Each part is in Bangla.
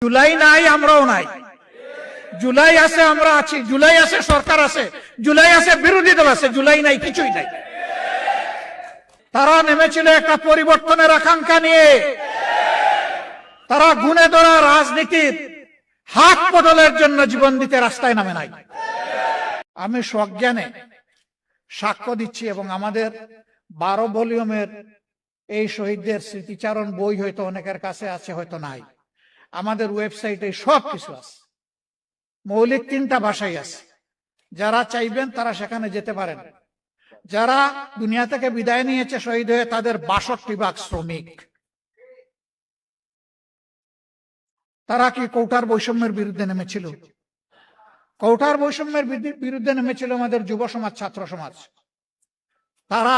জুলাই নাই, আমরাও নাই। জুলাই আছে, আমরা আছি। জুলাই আছে, সরকার আছে। জুলাই আছে, বিরোধী দল আছে। জুলাই নাই, কিছুই নাই। তারা নেমেছিল একটা পরিবর্তনের আকাঙ্ক্ষা নিয়ে। তারা গুণে ধরা রাজনীতির হাত বদলের জন্য জীবন দিতে রাস্তায় নামে নাই। আমি সজ্ঞানে সাক্ষ্য দিচ্ছি, এবং আমাদের 12 ভলিউমের এই শহীদদের স্মৃতিচারণ বই হয়তো অনেকের কাছে আছে, হয়তো নাই। আমাদের ওয়েবসাইটে সব কিছু আছে, মৌলিক 3টা ভাষাই আছে। যারা চাইবেন তারা সেখানে যেতে পারেন। যারা দুনিয়া থেকে বিদায় নিয়েছে শহীদ হয়ে, তাদের 62 ভাগ শ্রমিক। তারা কি কোটার বৈষম্যের বিরুদ্ধে নেমেছিল? কোটার বৈষম্যের বিরুদ্ধে নেমেছিল আমাদের যুব সমাজ, ছাত্র সমাজ। তারা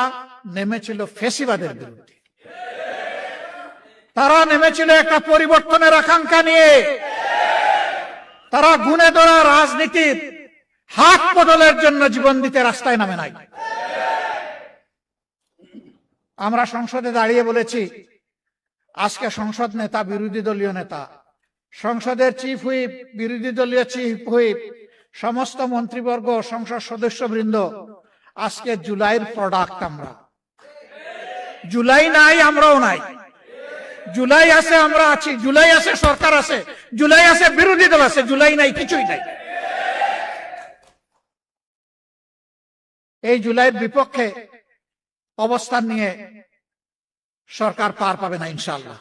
নেমেছিল ফ্যাসিবাদের বিরুদ্ধে। তারা নেমেছিল একটা পরিবর্তনের আকাঙ্ক্ষা নিয়ে। তারা গুণে ধরা রাজনীতির হাত বদলের জন্য জীবন দিতে রাস্তায় নামে নাই। আমরা সংসদে দাঁড়িয়ে বলেছি, আজকে সংসদ নেতা বিরোধী দলীয় নেতা, সংসদের চিফ হুইপ, বিরোধী দলীয় চিফ হুইপ, সমস্ত মন্ত্রীবর্গ, সংসদ সদস্যবৃন্দ, আজকে জুলাইয়ের প্রোডাক্ট আমরা। জুলাই নাই, আমরাও নাই। জুলাই আছে, আমরা আছি। জুলাই আছে, সরকার আছে। জুলাই আছে, বিরোধী দল আছে। জুলাই নাই, কিছুই নাই। এই জুলাইয়ের বিপক্ষে অবস্থান নিয়ে সরকার পার পাবে না ইনশাআল্লাহ।